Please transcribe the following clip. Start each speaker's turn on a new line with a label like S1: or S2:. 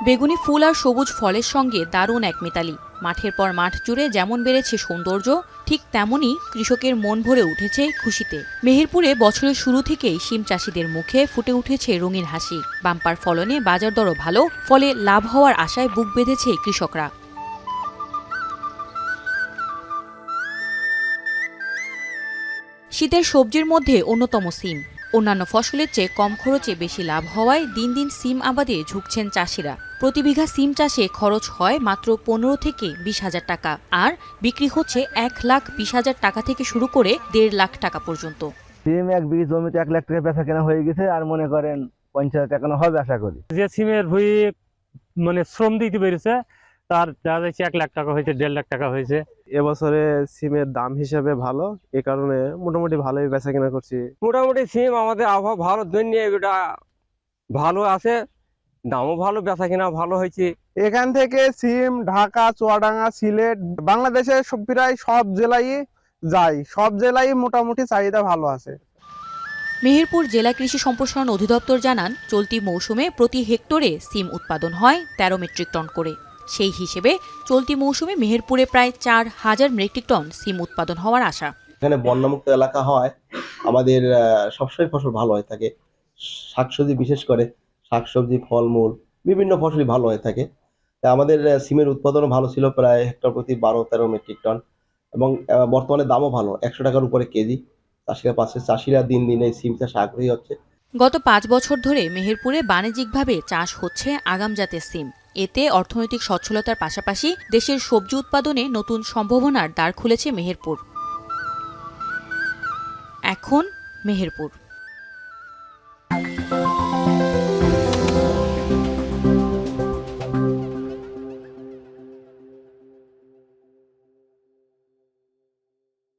S1: বেগুনি ফুল আর সবুজ ফলের সঙ্গে দারুণ এক মিতালি। মাঠের পর মাঠ জুড়ে যেমন বেড়েছে সৌন্দর্য, ঠিক তেমনই কৃষকের মন ভরে উঠেছে খুশিতে। মেহেরপুরে বছরের শুরু থেকেই শিম চাষিদের মুখে ফুটে উঠেছে রঙিন হাসি। বাম্পার ফলনে বাজার দরও ভালো, ফলে লাভ হওয়ার আশায় বুক বেঁধেছে কৃষকরা। শীতের সবজির মধ্যে অন্যতম সিম। অন্যান্য ফসলের চেয়ে কম খরচে বেশি লাভ হওয়ায় দিন দিন সিম আবাদে ঝুঁকছেন চাষিরা। প্রতি বিঘা সিম চাষে খরচ হয় মাত্র 15 থেকে 20,000 টাকা, আর বিক্রি হচ্ছে 1,20,000 টাকা থেকে শুরু করে 1.5 লাখ টাকা পর্যন্ত।
S2: সিম এক বিঘা জমিতে 1 লাখ টাকা বেচা কেনা হয়ে গেছে, আর মনে করেন 50,000 টাকা হবে আশা করি।
S3: যে সিমের ভুঁই শ্রম দিতে পেরেছে তার দেখা যাচ্ছে 1 লাখ টাকা হয়েছে, 1.5 লাখ টাকা হয়েছে।
S4: এবছরে সিমের দাম হিসাবে ভালো, এ কারণে মোটামুটি ভালোই বেচা কেনা করছি।
S3: মোটামুটি সিম আমাদের আবহাওয়া ভালো জন্য এটা ভালো আছে, দামও ভালো, বেচা কেনা ভালো হয়েছে।
S4: এখান থেকে সিম ঢাকা, চুয়াডাঙ্গা, সিলেট, বাংলাদেশের প্রায় সব জেলায় যায়, সব জেলায় মোটামুটি চাহিদা ভালো আছে।
S1: মেহেরপুর জেলা কৃষি সম্প্রসারণ অধিদপ্তর জানান, চলতি মৌসুমে প্রতি হেক্টরে সিম উৎপাদন হয় 13 মেট্রিক টন করে। সেই হিসেবে চলতি মৌসুমে মেহেরপুরে প্রায় 4,000 মেট্রিক টন সিম উৎপাদন হওয়ার আশা।
S5: এখানে বন্যামুক্ত এলাকা হয় আমাদের সবসময় ফসল ভালো হয়ে থাকে। শাকসবজি, বিশেষ করে শাকসবজি, ফলমূল, বিভিন্ন ফসলই ভালো হয়ে থাকে। তা আমাদের সিমের উৎপাদনও ভালো ছিল, প্রায় হেক্টর প্রতি 12-13 মেট্রিক টন, এবং বর্তমানে দামও ভালো, 100 টাকার উপরে কেজি। চাষিরা দিন দিন এই সিম চাষে আগ্রহী হচ্ছে।
S1: গত 5 বছর ধরে মেহেরপুরে বাণিজ্যিকভাবে চাষ হচ্ছে আগাম জাতের সিম। এতে অর্থনৈতিক সচ্ছলতার পাশাপাশি দেশের সবজি উৎপাদনে নতুন সম্ভাবনার দ্বার খুলেছে মেহেরপুর। এখন মেহেরপুর।